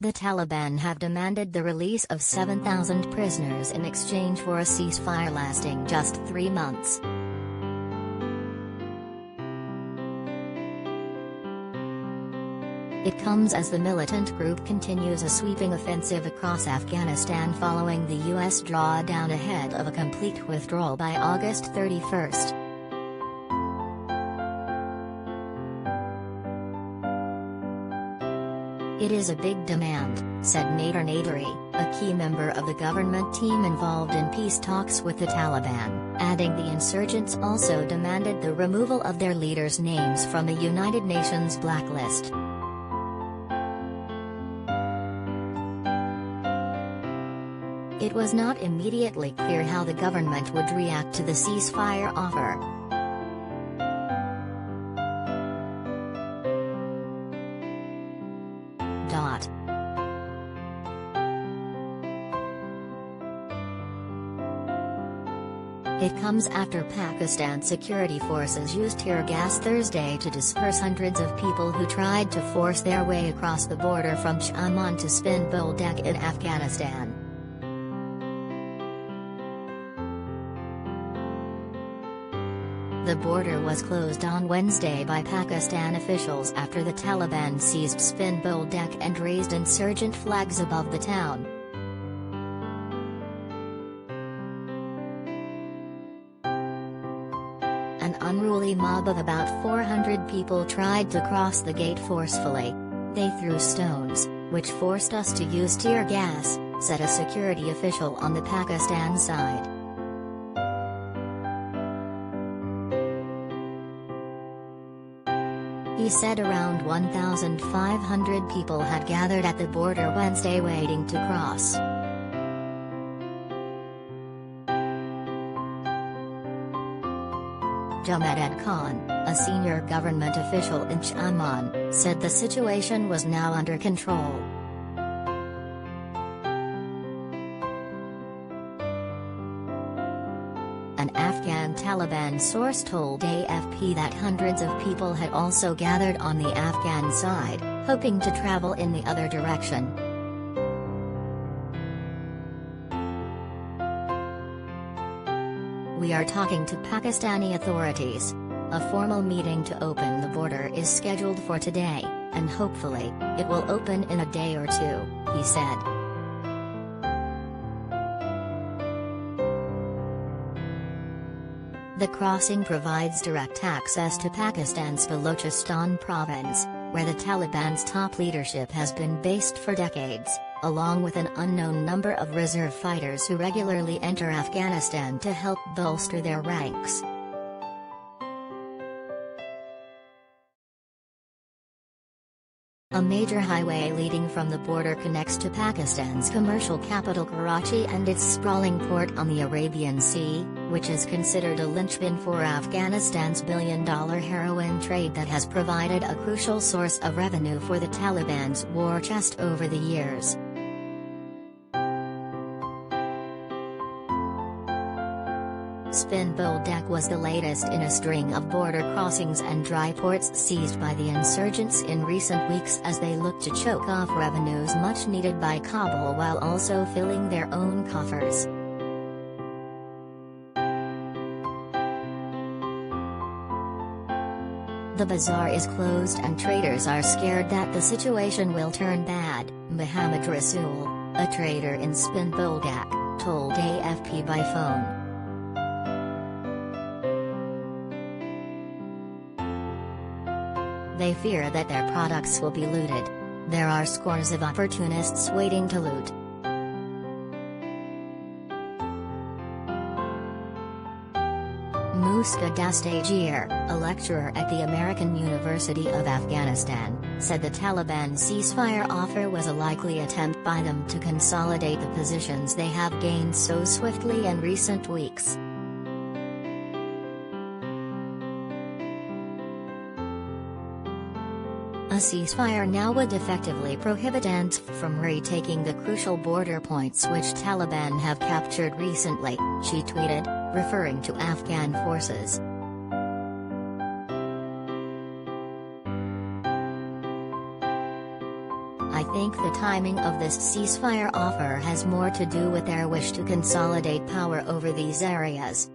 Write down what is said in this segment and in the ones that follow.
The Taliban have demanded the release of 7,000 prisoners in exchange for a ceasefire lasting just 3 months. It comes as the militant group continues a sweeping offensive across Afghanistan following the U.S. drawdown ahead of a complete withdrawal by August 31. "It is a big demand," said Nader Naderi, a key member of the government team involved in peace talks with the Taliban, adding the insurgents also demanded the removal of their leaders' names from the United Nations blacklist. It was not immediately clear how the government would react to the ceasefire offer. It comes after Pakistan security forces used tear gas Thursday to disperse hundreds of people who tried to force their way across the border from Shaman to Spin Boldak in Afghanistan. The border was closed on Wednesday by Pakistan officials after the Taliban seized Spin Boldak and raised insurgent flags above the town. An unruly mob of about 400 people tried to cross the gate forcefully. "They threw stones, which forced us to use tear gas," said a security official on the Pakistan side. He said around 1,500 people had gathered at the border Wednesday waiting to cross. Junaid Khan, a senior government official in Shaman, said the situation was now under control. An Afghan Taliban source told AFP that hundreds of people had also gathered on the Afghan side, hoping to travel in the other direction. "We are talking to Pakistani authorities. A formal meeting to open the border is scheduled for today, and hopefully, it will open in a day or two," he said. The crossing provides direct access to Pakistan's Balochistan province, where the Taliban's top leadership has been based for decades, along with an unknown number of reserve fighters who regularly enter Afghanistan to help bolster their ranks. A major highway leading from the border connects to Pakistan's commercial capital Karachi and its sprawling port on the Arabian Sea, which is considered a linchpin for Afghanistan's billion-dollar heroin trade that has provided a crucial source of revenue for the Taliban's war chest over the years. Spin Boldak was the latest in a string of border crossings and dry ports seized by the insurgents in recent weeks as they look to choke off revenues much needed by Kabul while also filling their own coffers. "The bazaar is closed and traders are scared that the situation will turn bad," Muhammad Rasool, a trader in Spin Boldak, told AFP by phone. They fear that their products will be looted. There are scores of opportunists waiting to loot. Muska Dastagir, a lecturer at the American University of Afghanistan, said the Taliban ceasefire offer was a likely attempt by them to consolidate the positions they have gained so swiftly in recent weeks. A ceasefire now would effectively prohibit ANF from retaking the crucial border points which Taliban have captured recently, she tweeted, referring to Afghan forces. "I think the timing of this ceasefire offer has more to do with their wish to consolidate power over these areas.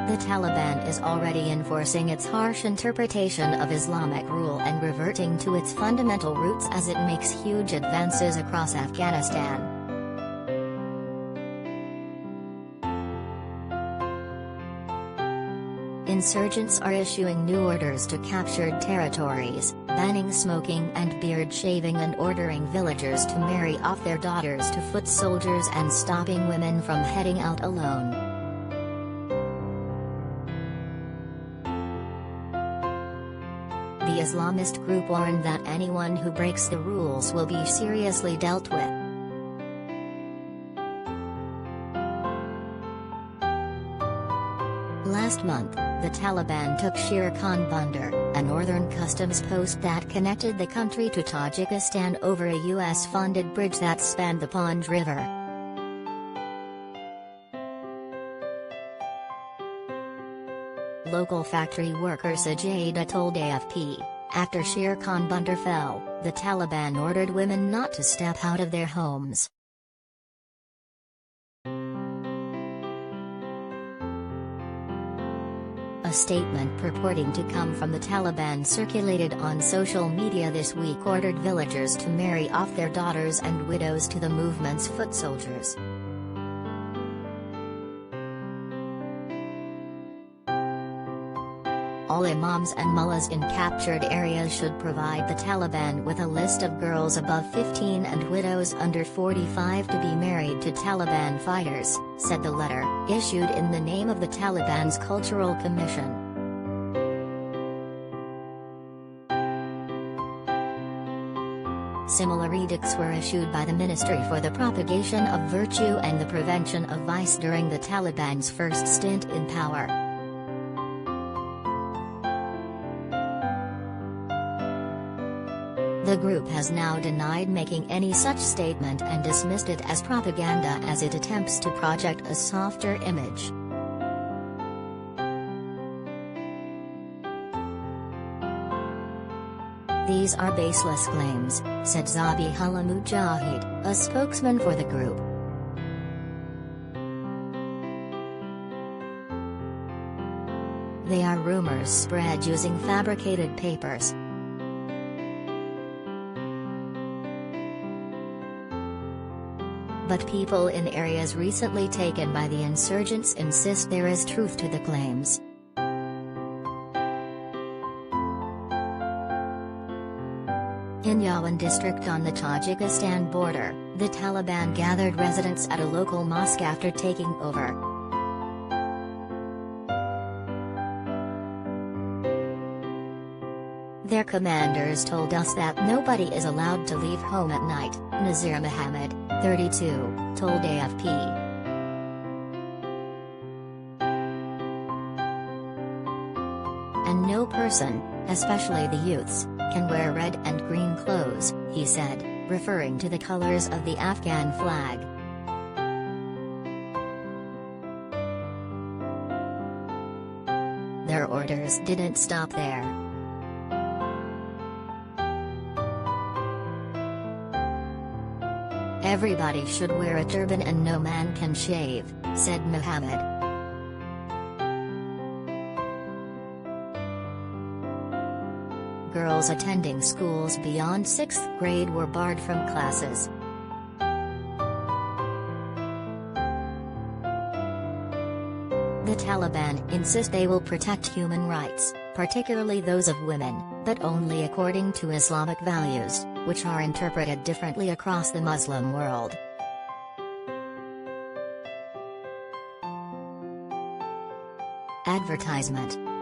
The Taliban is already enforcing its harsh interpretation of Islamic rule and reverting to its fundamental roots as it makes huge advances across Afghanistan. Insurgents are issuing new orders to captured territories, banning smoking and beard shaving and ordering villagers to marry off their daughters to foot soldiers and stopping women from heading out alone. The Islamist group warned that anyone who breaks the rules will be seriously dealt with. Last month, the Taliban took Sher Khan Bandar, a northern customs post that connected the country to Tajikistan over a US-funded bridge that spanned the Panj River. Local factory worker Sajeda told AFP, after Sher Khan Bandar fell, the Taliban ordered women not to step out of their homes. A statement purporting to come from the Taliban circulated on social media this week ordered villagers to marry off their daughters and widows to the movement's foot soldiers. All imams and mullahs in captured areas should provide the Taliban with a list of girls above 15 and widows under 45 to be married to Taliban fighters, said the letter, issued in the name of the Taliban's Cultural Commission. Similar edicts were issued by the Ministry for the Propagation of Virtue and the Prevention of Vice during the Taliban's first stint in power. The group has now denied making any such statement and dismissed it as propaganda as it attempts to project a softer image. These are baseless claims, said Zabihullah Mujahid, a spokesman for the group. They are rumors spread using fabricated papers. But people in areas recently taken by the insurgents insist there is truth to the claims. In Yawan district on the Tajikistan border, the Taliban gathered residents at a local mosque after taking over. Their commanders told us that nobody is allowed to leave home at night, Nazir Mohammed, 32, told AFP. And no person, especially the youths, can wear red and green clothes, he said, referring to the colors of the Afghan flag. Their orders didn't stop there. Everybody should wear a turban and no man can shave, said Mohammed. Girls attending schools beyond 6th grade were barred from classes. The Taliban insist they will protect human rights, particularly those of women, but only according to Islamic values, which are interpreted differently across the Muslim world. Advertisement.